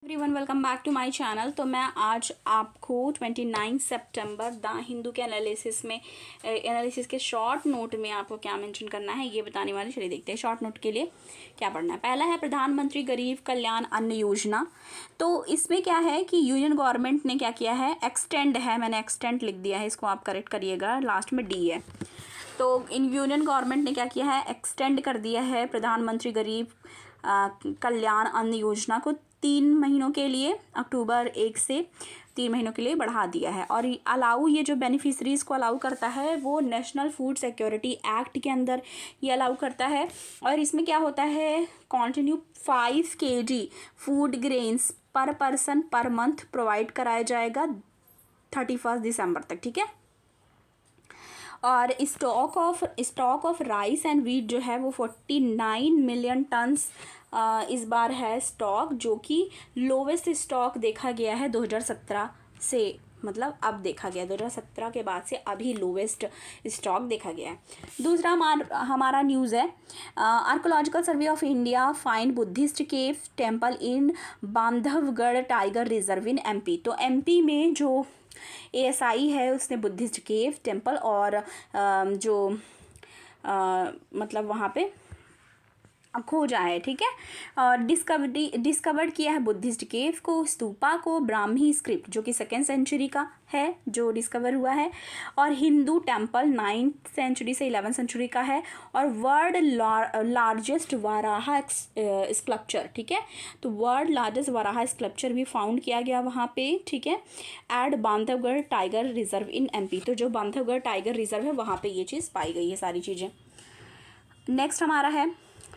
Everyone welcome back to my channel. तो मैं आज आपको 29 सितंबर द हिंदू के एनालिसिस के शॉर्ट नोट में आपको क्या मेंशन करना है ये बताने वाली। चलिए देखते हैं शॉर्ट नोट के लिए क्या पढ़ना है। पहला है प्रधानमंत्री गरीब कल्याण अन्न योजना। तो इसमें क्या है कि यूनियन गवर्नमेंट ने क्या किया है, एक्सटेंड है, मैंने एक्सटेंड लिख दिया है, इसको आप करेक्ट करिएगा, लास्ट में डी है। तो इन यूनियन गवर्नमेंट ने क्या किया है, एक्सटेंड कर दिया है प्रधानमंत्री गरीब कल्याण अन्न योजना को 3 महीनों के लिए, अक्टूबर 1 से 3 महीनों के लिए बढ़ा दिया है। और ये जो बेनिफिशरीज़ को अलाउ करता है वो नेशनल फूड सिक्योरिटी एक्ट के अंदर ये अलाउ करता है। और इसमें क्या होता है, कंटिन्यू 5 kg फूड ग्रेन्स पर पर्सन पर मंथ प्रोवाइड कराया जाएगा 31 दिसंबर तक, ठीक है। और stock of rice and wheat जो है वो 49 मिलियन टन्स इस बार है स्टॉक, जो कि लोवेस्ट स्टॉक देखा गया है 2017 से, मतलब अब देखा गया 2017 के बाद से अभी लोवेस्ट स्टॉक देखा गया है। दूसरा हमारा न्यूज़ है, archaeological survey of India find Buddhist cave temple in Bandhavgarh tiger reserve in MP. तो एमपी में जो ASI है उसने बुद्धिस्ट केव टेम्पल और मतलब वहाँ पे खोजा है, ठीक है। और डिस्कवर्ड किया है बुद्धिस्ट केव को, स्तूपा को, ब्राह्मी स्क्रिप्ट जो कि 2nd सेंचुरी का है जो डिस्कवर हुआ है, और हिंदू टेम्पल 9th सेंचुरी से 11th सेंचुरी का है, और वर्ल्ड लार्जेस्ट वाराहा स्कल्पचर, ठीक है। तो वर्ल्ड लार्जेस्ट वाराहा स्कल्पचर भी फाउंड किया गया वहाँ पे, ठीक है, at Bandhavgarh tiger reserve in MP। तो जो बांधवगढ़ टाइगर रिजर्व है वहाँ पे ये चीज़ पाई गई है, सारी चीज़ें। नेक्स्ट हमारा है,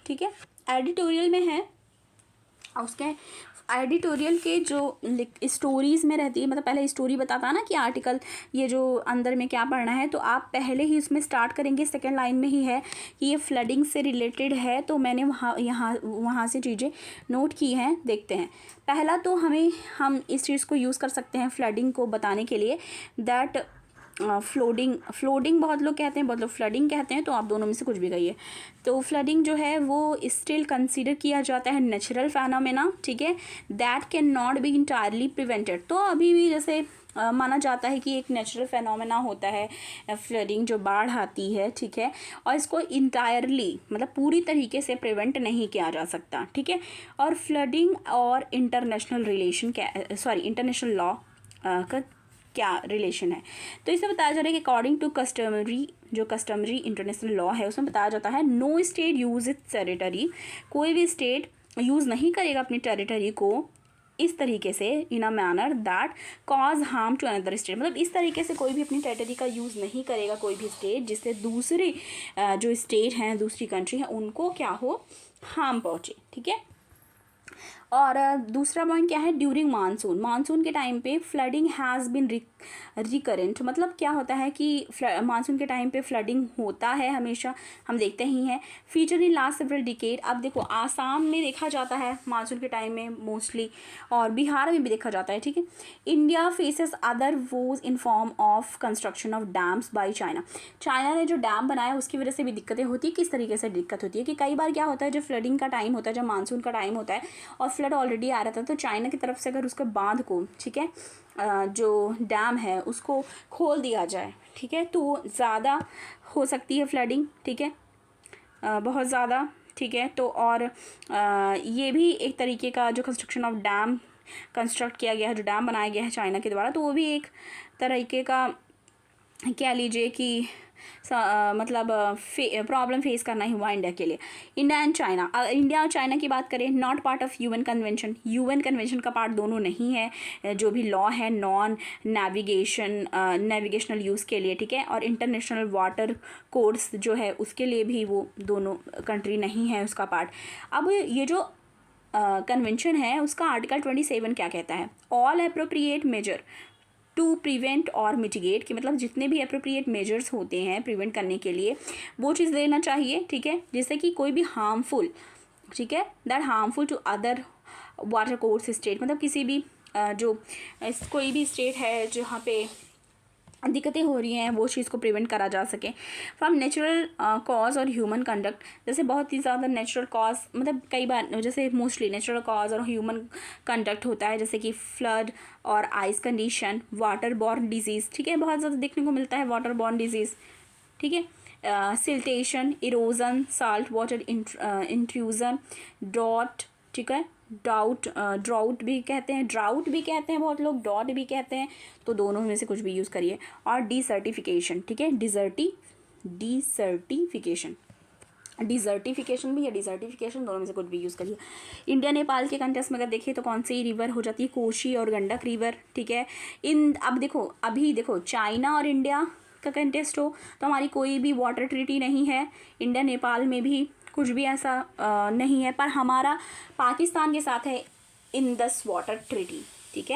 ठीक है, एडिटोरियल में है, उसके एडिटोरियल के जो स्टोरीज़ में रहती है, मतलब पहले स्टोरी बताता है ना कि आर्टिकल ये जो अंदर में क्या पढ़ना है, तो आप पहले ही उसमें स्टार्ट करेंगे, 2nd लाइन में ही है कि ये फ्लडिंग से रिलेटेड है। तो मैंने वहाँ से चीज़ें नोट की हैं, देखते हैं। पहला तो हम इस चीज़ को यूज़ कर सकते हैं फ्लडिंग को बताने के लिए, दैट फ्लोडिंग बहुत लोग कहते हैं, बहुत लोग फ्लडिंग कहते हैं, तो आप दोनों में से कुछ भी कहिए। तो फ्लडिंग जो है वो स्टिल कंसीडर किया जाता है नेचुरल फेनोमेना, ठीक है, that can not be entirely prevented. तो अभी भी जैसे माना जाता है कि एक नेचुरल फेनोमेना होता है फ्लडिंग, जो बाढ़ आती है, ठीक है, और इसको इंटायरली मतलब पूरी तरीके से प्रिवेंट नहीं किया जा सकता, ठीक है। और फ्लडिंग और इंटरनेशनल लॉ का क्या रिलेशन है, तो इसमें बताया जा रहा है कि according to customary international law है, उसमें बताया जाता है no state use its territory, कोई भी स्टेट यूज़ नहीं करेगा अपनी टेरिटरी को इस तरीके से, in a manner that cause harm to another state. मतलब इस तरीके से कोई भी अपनी टेरिटरी का यूज़ नहीं करेगा कोई भी स्टेट, जिससे दूसरी जो स्टेट हैं, दूसरी कंट्री हैं, उनको क्या हो, हार्म पहुँचे, ठीक है। और दूसरा पॉइंट क्या है, ड्यूरिंग मानसून के टाइम पे फ्लडिंग हैज़ बिन रिकरेंट। मतलब क्या होता है कि मानसून के टाइम पे फ्लडिंग होता है, हमेशा हम देखते ही हैं, feature in last several decade. अब देखो आसाम में देखा जाता है मानसून के टाइम में मोस्टली, और बिहार में भी देखा जाता है, ठीक है। India faces other woes in form of construction of dams by China ने जो डैम बनाया उसकी वजह से भी दिक्कतें होती है। किस तरीके से दिक्कत होती है कि कई बार क्या होता है, जब फ्लडिंग का टाइम होता है, जब मानसून का टाइम होता है और फ्लड ऑलरेडी आ रहा था, तो चाइना की तरफ से अगर उसके बांध को, ठीक है, जो डैम है उसको खोल दिया जाए, ठीक है, तो ज़्यादा हो सकती है फ्लडिंग, ठीक है, बहुत ज़्यादा, ठीक है। तो और ये भी एक तरीके का जो कंस्ट्रक्शन ऑफ डैम कंस्ट्रक्ट किया गया है, जो डैम बनाया गया है चाइना के द्वारा, तो वो भी एक तरीके का कह लीजिए कि मतलब प्रॉब्लम फेस करना ही हुआ इंडिया के लिए। इंडिया और चाइना की बात करें, not part of UN convention का पार्ट दोनों नहीं है, जो भी लॉ है नॉन नेविगेशनल यूज़ के लिए, ठीक है, और इंटरनेशनल वाटर कोर्स जो है उसके लिए भी वो दोनों कंट्री नहीं है उसका पार्ट। अब ये जो कन्वेंशन है उसका आर्टिकल 27 क्या कहता है, all appropriate measure to prevent और मिटिगेट, कि मतलब जितने भी अप्रोप्रिएट मेजर्स होते हैं प्रिवेंट करने के लिए वो चीज़ लेना चाहिए, ठीक है, जिससे कि कोई भी हार्मफुल, ठीक है, that harmful to other water course state, मतलब किसी भी कोई भी स्टेट है जहाँ पे दिक्कतें हो रही हैं वो चीज़ को प्रिवेंट करा जा सके। फ्रॉम नेचुरल कॉज और ह्यूमन कंडक्ट, जैसे बहुत ही ज़्यादा नेचुरल कॉज, मतलब कई बार जैसे मोस्टली नेचुरल कॉज और ह्यूमन कंडक्ट होता है, जैसे कि फ्लड और ice condition, water borne disease, ठीक है, बहुत ज़्यादा देखने को मिलता है वाटर बॉर्न डिजीज़, ठीक है, siltation, erosion, salt water intrusion, drought, ठीक है, ड्राउट भी कहते हैं, बहुत लोग डॉट भी कहते हैं, तो दोनों में से कुछ भी यूज़ करिए। और डिसर्टिफिकेशन, ठीक है, डिजर्टिफिकेशन भी या डिसर्टिफिकेशन, दोनों में से कुछ भी यूज़ करिए। इंडिया नेपाल के कंटेस्ट में अगर देखिए तो कौन सी रिवर हो जाती है, कोशी और गंडक रिवर, ठीक है। अभी देखो चाइना और इंडिया का कंटेस्ट हो तो हमारी कोई भी वाटर ट्रीटी नहीं है, इंडिया नेपाल में भी कुछ भी ऐसा नहीं है, पर हमारा पाकिस्तान के साथ है इंडस वाटर ट्रीटी, ठीक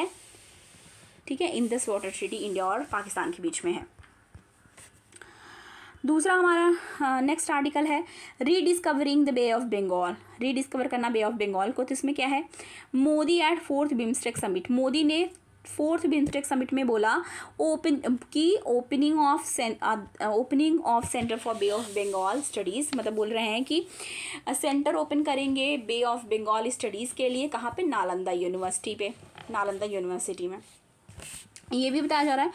है, इंडस वाटर ट्रीटी इंडिया और पाकिस्तान के बीच में है। दूसरा हमारा नेक्स्ट आर्टिकल है rediscovering the Bay of Bengal, rediscover करना बे ऑफ बंगाल को। तो इसमें क्या है, Modi at 4th BIMSTEC summit, Modi ने 4th बिम्स्टेक समिट में बोला opening of centre for Bay of Bengal studies, मतलब बोल रहे हैं कि सेंटर ओपन करेंगे बे ऑफ बंगाल स्टडीज़ के लिए, कहाँ पे, नालंदा यूनिवर्सिटी में। ये भी बताया जा रहा है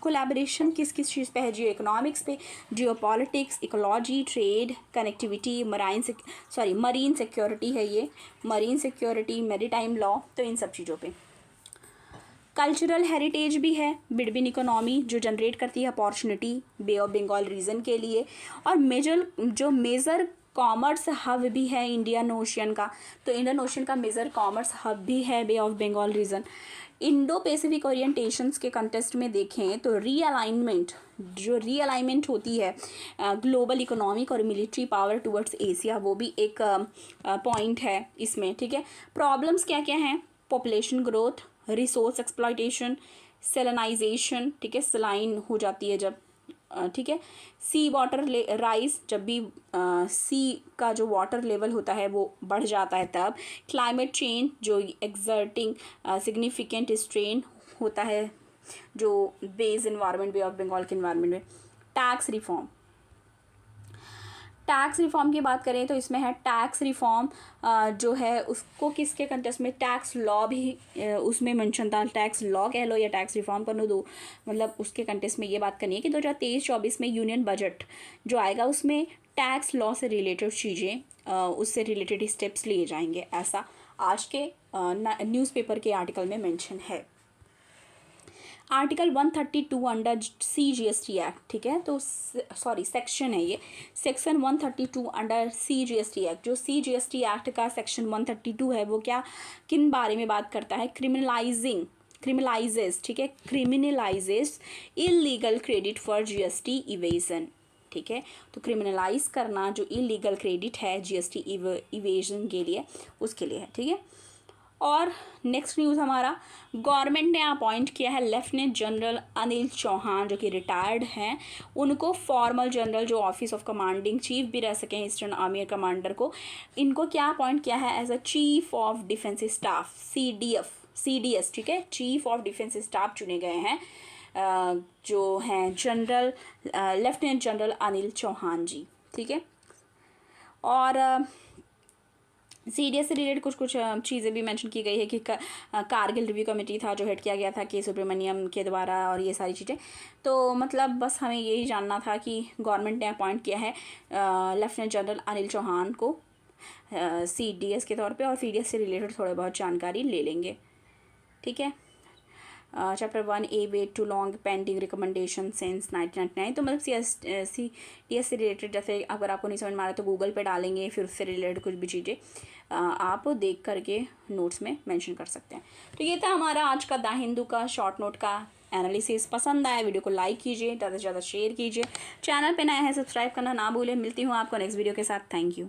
कोलैबोरेशन किस किस चीज़ पे है, जियो इकोनॉमिक्स पे, जियो politics, ecology, trade, connectivity, marine security है ये, मरीन सिक्योरिटी, मैरीटाइम लॉ, तो इन सब चीज़ों पे। कल्चरल हेरिटेज भी है, बिडबिन इकोनॉमी जो जनरेट करती है opportunity Bay of Bengal region के लिए, और मेजर कॉमर्स हब भी है इंडियन ओशियन का, तो इंडियन ओशियन का मेजर कॉमर्स हब भी है Bay of Bengal region. Indo Pacific orientations के कंटेस्ट में देखें तो रीअलाइनमेंट होती है ग्लोबल इकोनॉमिक और मिलिट्री पावर टुवर्ड्स एशिया, वो भी एक पॉइंट है इसमें, ठीक है। प्रॉब्लम्स क्या क्या हैं, पॉपुलेशन ग्रोथ, रिसोर्स एक्सप्लॉयटेशन, सेलेनाइजेशन, ठीक है, सलाइन हो जाती है जब, ठीक है, सी वाटर राइज, जब भी सी का जो वाटर लेवल होता है वो बढ़ जाता है तब, क्लाइमेट चेंज जो एक्सर्टिंग सिग्निफिकेंट स्ट्रेन होता है जो base environment Bay of Bengal के इन्वायरमेंट में। टैक्स रिफॉर्म की बात करें तो इसमें है टैक्स रिफॉर्म जो है उसको किसके कंटेस्ट में, टैक्स लॉ भी उसमें मेंशन था, टैक्स लॉ कह लो या टैक्स रिफॉर्म कर लो, दो मतलब उसके कंटेस्ट में ये बात करनी है कि 2023-24 में यूनियन बजट जो आएगा उसमें टैक्स लॉ से रिलेटेड चीज़ें उससे रिलेटेड स्टेप्स लिए जाएंगे, ऐसा आज के न्यूज़पेपर के आर्टिकल में मेंशन है। आर्टिकल 132 अंडर CGST एक्ट, ठीक है, तो सेक्शन है ये, सेक्शन 132 अंडर CGST एक्ट, जो CGST एक्ट का सेक्शन 132 है वो क्या, किन बारे में बात करता है, क्रिमिनलाइजेस, ठीक है, criminalises illegal credit for GST evasion, ठीक है, तो क्रिमिनलाइज करना जो इलीगल क्रेडिट है GST इवेजन के लिए, उसके लिए है, ठीक है। और नेक्स्ट न्यूज़ हमारा, गवर्नमेंट ने अपॉइंट किया है लेफ्टिनेंट जनरल अनिल चौहान जो कि रिटायर्ड हैं, उनको फॉर्मल जनरल जो ऑफिस ऑफ कमांडिंग चीफ भी रह सकें ईस्टर्न आर्मी कमांडर को, इनको क्या अपॉइंट किया है as a chief of defence staff, CDS, ठीक है, चीफ ऑफ डिफेंस स्टाफ चुने गए हैं जो हैं general lieutenant general Anil Chauhan ji, ठीक है। और CDS से रिलेटेड कुछ चीज़ें भी मेंशन की गई है कि कारगिल रिव्यू कमेटी था जो हेड किया गया था के सुब्रमण्यम के द्वारा, और ये सारी चीज़ें, तो मतलब बस हमें यही जानना था कि गवर्नमेंट ने अपॉइंट किया है लेफ्टिनेंट जनरल अनिल चौहान को CDS के तौर पे, और CDS से रिलेटेड थोड़ा बहुत जानकारी ले लेंगे, ठीक है। Chapter 1A wait too long pending recommendation since 1999, तो मतलब CDS से रिलेटेड जैसे अगर आपको नहीं समझ में आ रहा तो गूगल पे डालेंगे, फिर उससे रिलेटेड कुछ भी चीज़ें आप देख करके नोट्स में मेंशन कर सकते हैं। तो ये था हमारा आज का द हिंदू का शॉर्ट नोट का एनालिसिस। पसंद आया वीडियो को लाइक कीजिए, ज़्यादा से ज़्यादा शेयर कीजिए, चैनल पे नया है सब्सक्राइब करना ना भूलें। मिलती हूँ आपको नेक्स्ट वीडियो के साथ। Thank you.